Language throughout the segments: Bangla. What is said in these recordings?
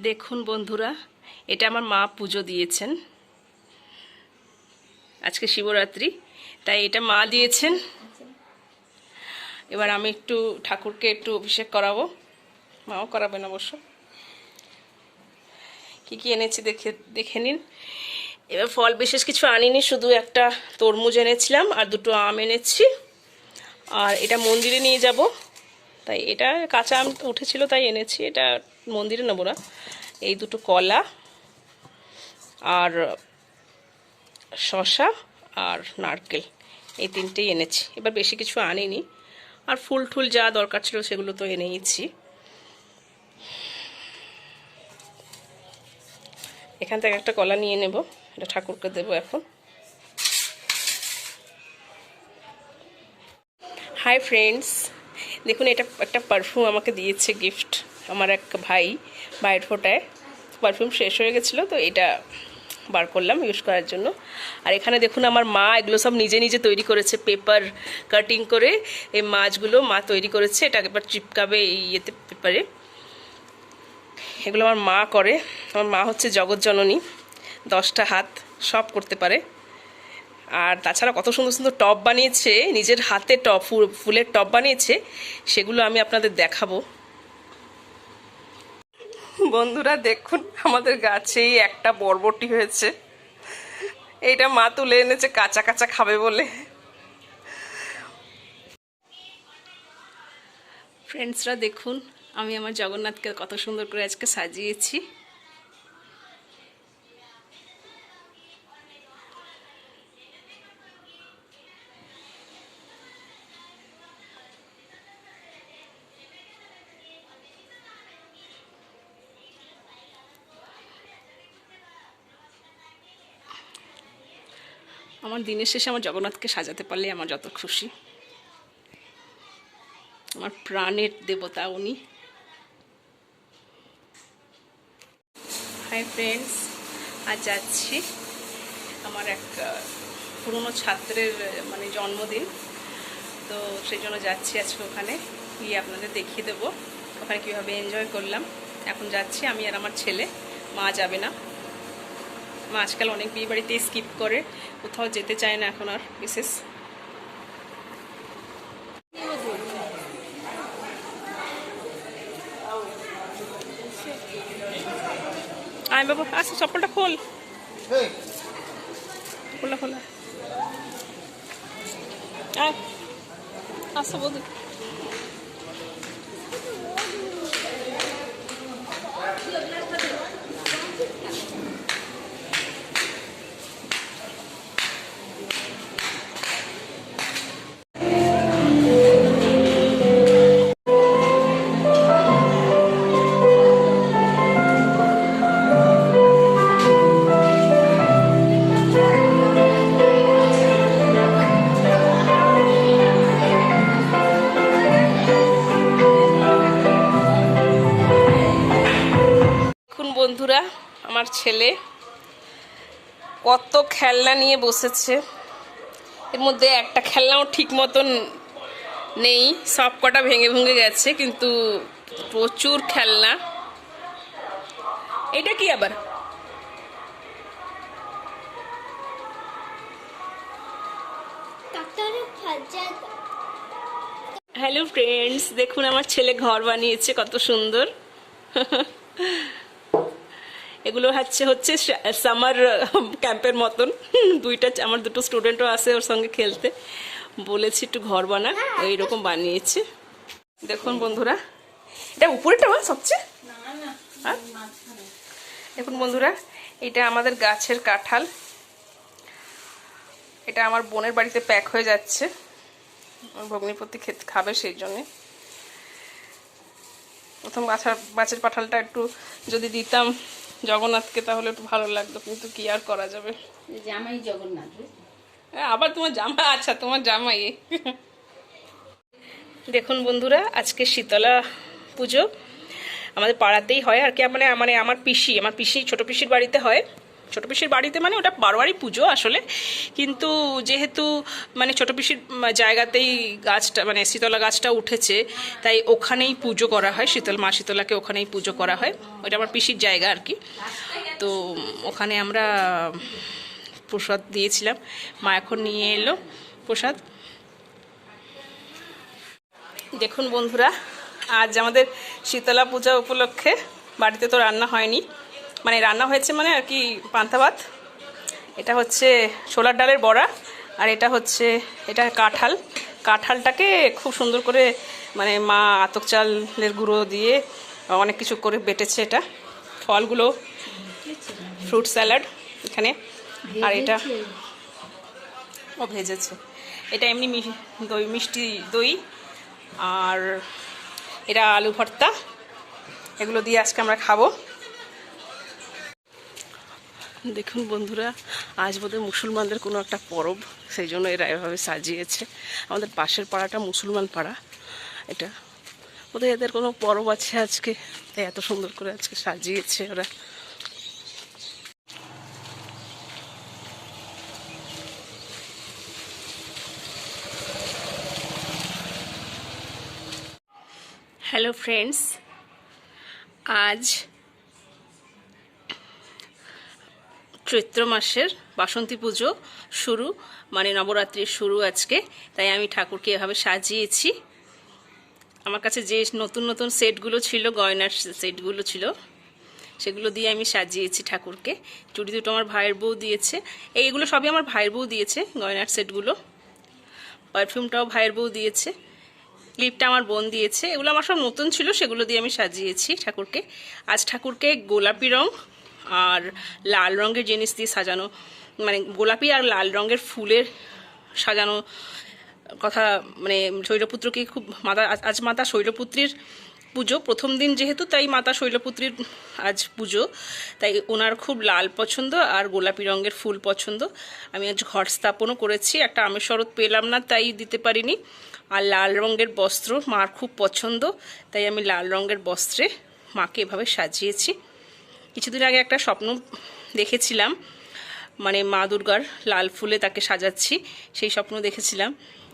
দেখুন বন্ধুরা, এটা আমার মা পুজো দিয়েছেন। আজকে শিবরাত্রি, তাই এটা মা দিয়েছেন। এবার আমি একটু ঠাকুরকে একটু অভিষেক করাবো, মাও করাবেন অবশ্য। কি কি এনেছি দেখে নিন। এবার ফল বিশেষ কিছু আনিনি, শুধু একটা তরমুজ এনেছিলাম আর দুটো আম এনেছি। আর এটা মন্দিরে নিয়ে যাব, তাই এটা কাঁচা আম উঠেছিল তাই এনেছি, এটা মন্দিরে নেবো না। এই দুটো কলা আর শসা আর নারকেল, এই তিনটেই এনেছি। এবার বেশি কিছু আনিনি। আর ফুল টুল যা দরকার ছিল সেগুলো তো এনেইছি। এখান থেকে একটা কলা নিয়ে নেব, এটা ঠাকুরকে দেবো এখন। হাই ফ্রেন্ডস, দেখুন এটা একটা পারফিউম আমাকে দিয়েছে গিফট আমার এক ভাই বাইরের ফোটায়। পারফিউম শেষ হয়ে গেছিলো, তো এটা বার করলাম ইউজ করার জন্য। আর এখানে দেখুন আমার মা এগুলো সব নিজে নিজে তৈরি করেছে, পেপার কাটিং করে এই মাছগুলো মা তৈরি করেছে। এটাকে এবার চিপকাবে এই ইয়েতে, পেপারে। এগুলো আমার মা করে। আমার মা হচ্ছে জগৎজননী, 10টা হাত, সব করতে পারে। আর তাছাড়া কত সুন্দর সুন্দর টব বানিয়েছে, নিজের হাতে টব, ফুলের টব বানিয়েছে, সেগুলো আমি আপনাদের দেখাবো। বন্ধুরা দেখুন, আমাদের গাছেই একটা বরবটি হয়েছে। এইটা মা তুলে এনেছে কাঁচা কাঁচা খাবে বলে। ফ্রেন্ডসরা দেখুন, আমি আমার জগন্নাথকে কত সুন্দর করে আজকে সাজিয়েছি। আমার দিনের শেষে আমার জগন্নাথকে সাজাতে পারলে আমার যত খুশি। আমার প্রাণের দেবতা উনি। হাই ফ্রেন্ডস, আজ যাচ্ছি আমার এক পুরনো ছাত্রের মানে জন্মদিন, তো সেই জন্য যাচ্ছি আজকে। ওখানে গিয়ে আপনাদের দেখিয়ে দেবো ওখানে কীভাবে এনজয় করলাম। এখন যাচ্ছি আমি আর আমার ছেলে, মা যাবে না। মা আজকাল অনেক বিয়ে বাড়িতে স্কিপ করে, কোথাও যেতে চায় না এখন আর বিশেষ। আয় বাবা, আচ্ছা চপ্পলটা খোল, খোলা খোলা। আয়, আচ্ছা বৌদি। বন্ধুরা, আমার ছেলে কত খেলনা নিয়ে বসেছে, এর মধ্যে একটা খেলনাও ঠিক মতন নেই, সব কটা ভেঙে ভেঙে গেছে, কিন্তু প্রচুর খেলনা। এটা কি আবার? হ্যালো ফ্রেন্ডস, দেখুন আমার ছেলে ঘর বানিয়েছে কত সুন্দর। এগুলো হচ্ছে সামার ক্যাম্পের মতন। আমার দুটো স্টুডেন্টও আছে ওর সঙ্গে খেলতে, বলেছি একটু ঘর বানা, এইরকম বানিয়েছে। দেখুন বন্ধুরা, এটা উপরেটা সবচেয়ে। দেখুন বন্ধুরা, এটা আমাদের গাছের কাঁঠাল। এটা আমার বোনের বাড়িতে প্যাক হয়ে যাচ্ছে, ভগ্নিপতি খাবে সেই জন্যে। প্রথম গাছের কাঁঠালটা একটু যদি দিতাম জগন্নাথকে তাহলে একটু ভালো লাগতো, কিন্তু কি আর করা যাবে। জামাই জগন্নাথ, আবার তোমার জামাই? আচ্ছা, তোমার জামাই। দেখুন বন্ধুরা, আজকে শীতলা পুজো আমাদের পাড়াতেই হয় আর কি। মানে আমার পিসি ছোট পিসির বাড়িতে হয়, ছোটো পিসির বাড়িতে মানে ওটা বারোয়ারি পুজো আসলে, কিন্তু যেহেতু মানে ছোটো পিসির জায়গাতেই গাছটা মানে শীতলা গাছটা উঠেছে, তাই ওখানেই পুজো করা হয়, মা শীতলাকে ওখানেই পুজো করা হয়। ওইটা আমার পিসির জায়গা আর কি। তো ওখানে আমরা প্রসাদ দিয়েছিলাম, মা এখন নিয়ে এলো প্রসাদ। দেখুন বন্ধুরা, আজ আমাদের শীতলা পূজা উপলক্ষে বাড়িতে তো রান্না হয়নি, মানে রান্না হয়েছে মানে আর কি পান্তা ভাত। এটা হচ্ছে ছোলার ডালের বড়া, আর এটা হচ্ছে কাঁঠালটাকে খুব সুন্দর করে মানে মা আতপ চালের গুঁড়ো দিয়ে অনেক কিছু করে বেটেছে। এটা ফলগুলো, ফ্রুট স্যালাড এখানে, আর এটা ভেজেছে। এটা এমনি মিষ্টি দই, আর এটা আলু ভর্তা, এগুলো দিয়ে আজকে আমরা খাবো। দেখুন বন্ধুরা, আজ বোধহয় মুসলমানদের কোনো একটা পরব, সেই জন্য এরা এভাবে সাজিয়েছে। আমাদের পাশের পাড়াটা মুসলমান পাড়া, এটা বোধহয় এদের কোনো পরব আছে আজকে, তাই এত সুন্দর করে আজকে সাজিয়েছে ওরা। হ্যালো ফ্রেন্ডস, আজ চৈত্র মাসের বাসন্তী পুজো শুরু, মানে নবরাত্রির শুরু আজকে, তাই আমি ঠাকুরকে এভাবে সাজিয়েছি। আমার কাছে যে নতুন নতুন সেটগুলো ছিল, গয়নার সেটগুলো ছিল, সেগুলো দিয়ে আমি সাজিয়েছি ঠাকুরকে। চুড়ি দুটো আমার ভাইয়ের বউ দিয়েছে, এইগুলো সবই আমার ভাইয়ের বউ দিয়েছে, গয়নার সেটগুলো। পারফিউমটাও ভাইয়ের বউ দিয়েছে, ক্লিপটা আমার বোন দিয়েছে। এগুলো আমার সব নতুন ছিল, সেগুলো দিয়ে আমি সাজিয়েছি ঠাকুরকে। আজ ঠাকুরকে গোলাপি রং আর লাল রঙের জিনিস দিয়ে সাজানো, মানে গোলাপি আর লাল রঙের ফুলের সাজানো কথা, মানে শৈলপুত্রকে খুব আজ মাতা শৈলপুত্রীর পুজো, প্রথম দিন যেহেতু, তাই মাতা শৈলপুত্রীর আজ পুজো, তাই ওনার খুব লাল পছন্দ আর গোলাপি রঙের ফুল পছন্দ। আমি আজ ঘট স্থাপনও করেছি, একটা আমের শরৎ পেলাম না তাই দিতে পারিনি। আর লাল রঙের বস্ত্র মার খুব পছন্দ, তাই আমি লাল রঙের বস্ত্রে মাকে এভাবে সাজিয়েছি। কিছুদিন আগে একটা স্বপ্ন দেখেছিলাম, মানে মা দুর্গার লাল ফুলে তাকে সাজাচ্ছি, সেই স্বপ্ন দেখেছিলাম।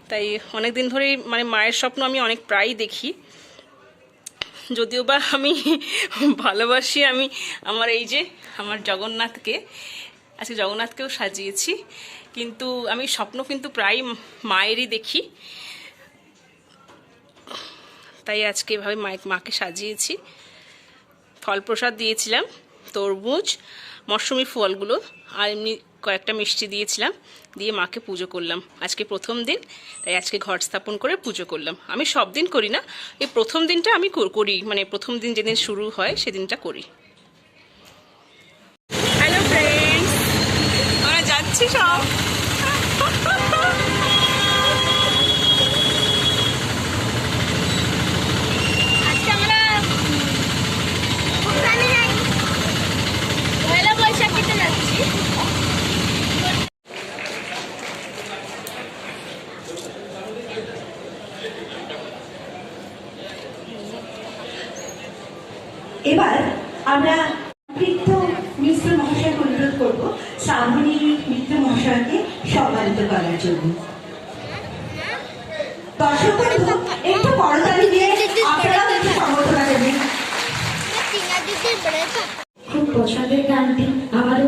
তাই অনেক দিন ধরেই মানে মায়ের স্বপ্ন আমি অনেক প্রায়ই দেখি, যদিও বা আমি ভালোবাসি আমি আমার এই যে আমার জগন্নাথকে, আজকে জগন্নাথকেও সাজিয়েছি, কিন্তু আমি স্বপ্ন কিন্তু প্রায় মায়েরই দেখি, তাই আজকে এভাবে মাকে সাজিয়েছি। ফল প্রসাদ দিয়েছিলাম, তরমুজ, মৌসুমি ফলগুলো, আর এমনি কয়েকটা মিষ্টি দিয়েছিলাম, দিয়ে মাকে পুজো করলাম। আজকে প্রথম দিন, তাই আজকে ঘট স্থাপন করে পুজো করলাম। আমি সব দিন করি না, এই প্রথম দিনটা আমি করি, মানে প্রথম দিন যেদিন শুরু হয় সেদিনটা করি। হ্যালো ফ্রেন্ডস, আমরা যাচ্ছি সব। এবার আমরা বৃদ্ধ মিশ্র মহাশয়কে অনুরোধ করবো শ্রাবণী মিত্র মহাশয়কে সম্মানিত করার জন্য। দর্শক বন্ধু, একটু করতালি দিয়ে আপনারাও একটু সম্বর্ধনা দেবেন। খুব পছন্দের গানটি, আমারও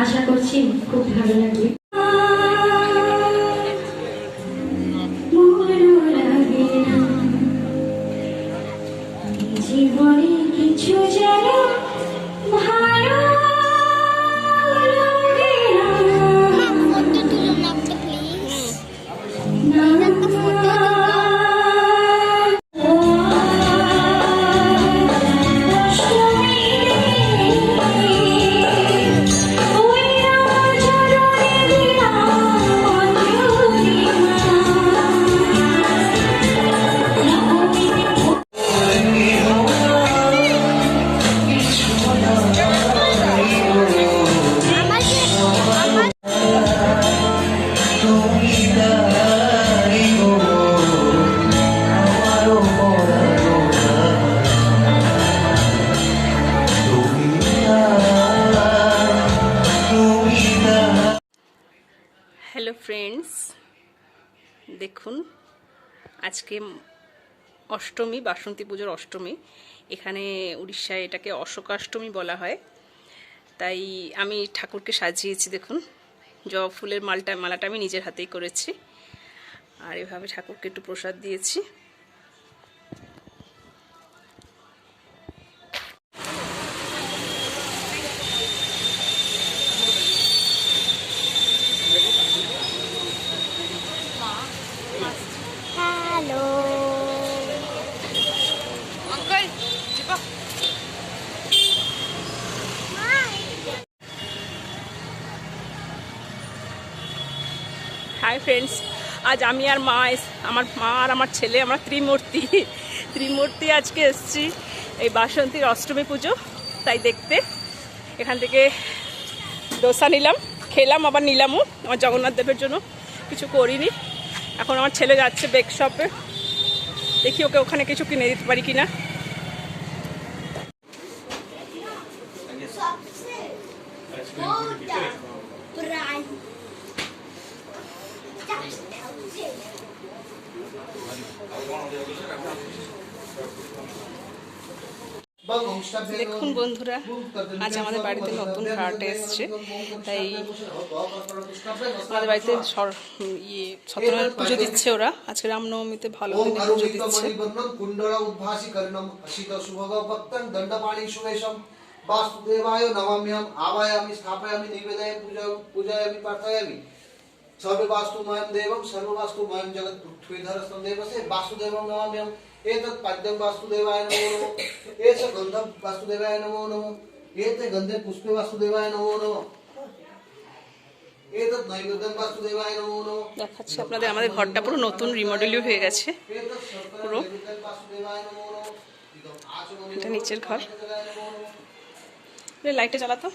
আশা করছি খুব ভালো লাগবে। জীবনে কিছু যেন ভালো লাগে ফ্রেন্ডস, দেখুন আজকে অষ্টমী, বাসন্তী পুজোর অষ্টমী। এখানে উড়িষ্যায় এটাকে অশোকাষ্টমী বলা হয়। তাই আমি ঠাকুরকে সাজিয়েছি। দেখুন, জবা ফুলের মালাটা আমি নিজের হাতেই করেছি। আর এভাবে ঠাকুরকে একটু প্রসাদ দিয়েছি। হ্যালো আঙ্কেল হাই ফ্রেন্ডস, আজ আমি আর আমার মা আর আমার ছেলে, আমরা ত্রিমূর্তি আজকে এসেছি এই বাসন্তীর অষ্টমী পুজো তাই দেখতে। এখান থেকে ডোসা নিলাম, খেলাম, আবার নিলামও। আমার জগন্নাথ দেবের জন্য কিছু করিনি। এখন আমার ছেলে যাচ্ছে বেক শপে, দেখি ওকে ওখানে কিছু কিনে দিতে পারি কিনা। দেখুন বন্ধুরা, আজ আমাদের বাড়িতে নতুন ভাড়াটে এসছে, তাই আমাদের বাড়িতে সত্যনারায়ণ পুজো দিচ্ছে ওরা। আজকে রামনবমীতে ভালো দিনে পুজো দিচ্ছে। वासुदेवाय नमाम्यहम् आवायामि स्थापयामि निवेदयामि पूजयामि प्रार्थयामि सर्वे वास्तुमयं देवं सर्ववास्तुमयं जगत् पृथ्वीधरस्थं देवस्य वासुदेवं नमाम्यहम् एतत् पाद्यं वासुदेवाय नमो नमः एष गन्धं वासुदेवाय नमो नमः एते गन्धे पुष्पे वासुदेवाय नमो नमः एतत् नैवेद्यं वासुदेवाय नमो नमः। দেখাচ্ছি আপনাদের, আমাদের ঘরটা পুরো নতুন রিমডেলই হয়ে গেছে পুরো। এটা নিচের ঘর। লাইটটা জ্বালাতো।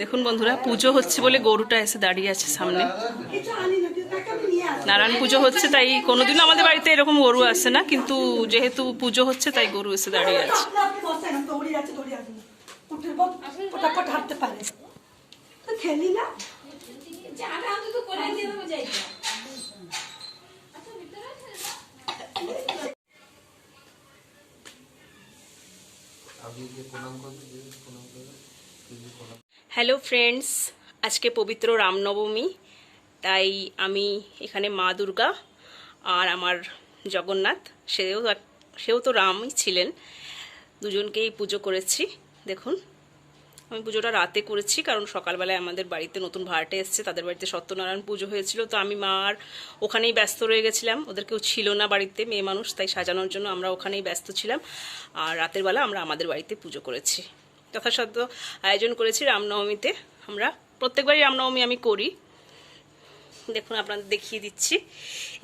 দেখুন বন্ধুরা, পুজো হচ্ছে বলে গরুটা এসে দাঁড়িয়ে আছে সামনে। নারায়ণ পুজো হচ্ছে, তাই কোনোদিনও আমাদের বাড়িতে এরকম গরু আসে না, কিন্তু যেহেতু পুজো হচ্ছে তাই গরু এসে দাঁড়িয়ে আছে। হ্যালো ফ্রেন্ডস, আজকে পবিত্র রামনবমী, তাই আমি এখানে মা দুর্গা আর আমার জগন্নাথ, সেও তো রামই ছিলেন, দুজনকেই পুজো করেছি। দেখুন, আমি পুজোটা রাতে করেছি, কারণ সকালবেলায় আমাদের বাড়িতে নতুন ভাড়াটে এসছে, তাদের বাড়িতে সত্যনারায়ণ পুজো হয়েছিল, তো আমি মা আর ওখানেই ব্যস্ত রয়ে গেছিলাম। ওদের কেউ ছিল না বাড়িতে, মেয়ে মানুষ, তাই সাজানোর জন্য আমরা ওখানেই ব্যস্ত ছিলাম। আর রাতের বেলা আমরা আমাদের বাড়িতে পুজো করেছি, যথাসাধ্য আয়োজন করেছি। রামনবমীতে আমরা প্রত্যেকবারই রামনবমী আমি করি। দেখুন, আপনাদের দেখিয়ে দিচ্ছি।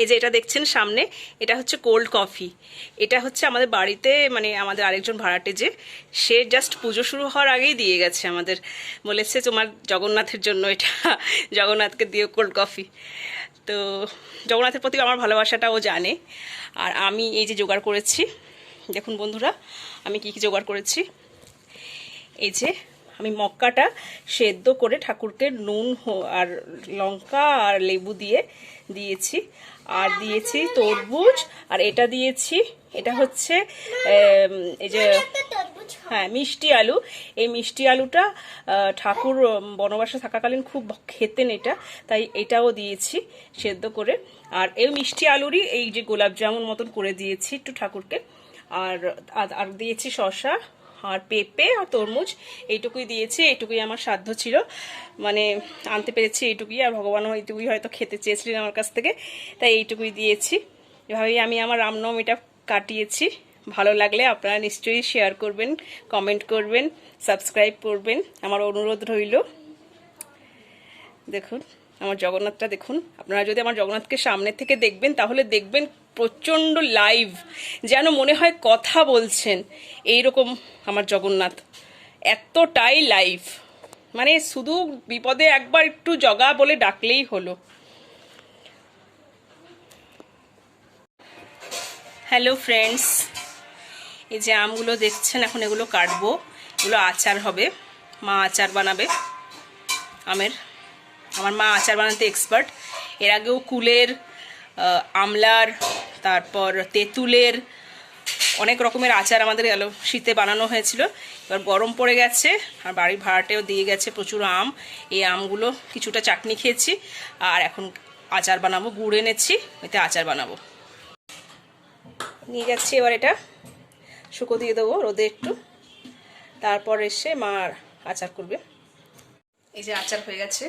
এই যে এটা দেখছেন সামনে, এটা হচ্ছে কোল্ড কফি। এটা হচ্ছে আমাদের বাড়িতে, মানে আমাদের আরেকজন ভাড়াটে যে, সে জাস্ট পুজো শুরু হওয়ার আগেই দিয়ে গেছে আমাদের, বলেছে তোমার জগন্নাথের জন্য এটা, জগন্নাথকে দিও কোল্ড কফি। তো জগন্নাথের প্রতি আমার ভালোবাসাটা ও জানে। আর আমি এই যে জোগাড় করেছি, দেখুন বন্ধুরা আমি কি কি জোগাড় করেছি। এই যে আমি মক্কাটা সেদ্ধ করে ঠাকুরকে নুন আর লঙ্কা আর লেবু দিয়েছি, আর দিয়েছি তরমুজ, আর এটা দিয়েছি, এটা হচ্ছে এই যে হ্যাঁ, মিষ্টি আলু। এই মিষ্টি আলুটা ঠাকুর বনবাসে থাকাকালীন খুব খেতেন এটা, তাই এটাও দিয়েছি সেদ্ধ করে। আর এই মিষ্টি আলুরই এই যে গোলাপ জামুন মতন করে দিয়েছি একটু ঠাকুরকে। আর আর দিয়েছি শসা আর পেঁপে আর তরমুজ, এইটুকুই দিয়েছি। এইটুকুই আমার সাধ্য ছিল, মানে আনতে পেরেছি এইটুকুই, আর ভগবানও এইটুকুই হয়তো খেতে চেয়েছিলেন আমার কাছ থেকে, তাই এইটুকুই দিয়েছি। এভাবেই আমি আমার রামনবমীটা কাটিয়েছি। ভালো লাগলে আপনারা নিশ্চয়ই শেয়ার করবেন, কমেন্ট করবেন, সাবস্ক্রাইব করবেন, আমার অনুরোধ রইল। দেখুন আমার জগন্নাথটা দেখুন। আপনারা যদি আমার জগন্নাথকে সামনে থেকে দেখবেন তাহলে দেখবেন প্রচণ্ড লাইভ, যেন মনে হয় কথা বলছেন। এইরকম আমার জগন্নাথ, এতটাই লাইভ, মানে শুধু বিপদে একবার একটু জগা বলে ডাকলেই হলো। হ্যালো ফ্রেন্ডস, এই যে আমগুলো দেখছেন, এখন এগুলো কাটবো, এগুলো আচার হবে। মা আচার বানাবে আমের। আমার মা আচার বানাতে এক্সপার্ট। এর আগেও কুলের, আমলার, তারপর তেঁতুলের, অনেক রকমের আচার আমাদের গেল শীতে বানানো হয়েছিল। এবার গরম পড়ে গেছে আর বাড়ির ভাড়াটেও দিয়ে গেছে প্রচুর আম। এই আমগুলো কিছুটা চাটনি খেয়েছি, আর এখন আচার বানাবো। গুড় এনেছি, এতে আচার বানাবো। নিয়ে যাচ্ছি, এবার এটা শুকো দিয়ে দেবো রোদে একটু, তারপর এসে মা আচার করবে। এই যে আচার হয়ে গেছে,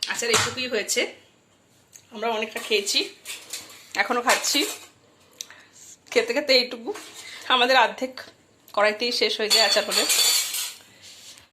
আচার এইটুকুই হয়েছে। আমরা অনেকটা খেয়েছি, এখনও খাচ্ছি। খেতে খেতে এইটুকু আমাদের অর্ধেক কড়াইতেই শেষ হয়ে যায় আচার হলে।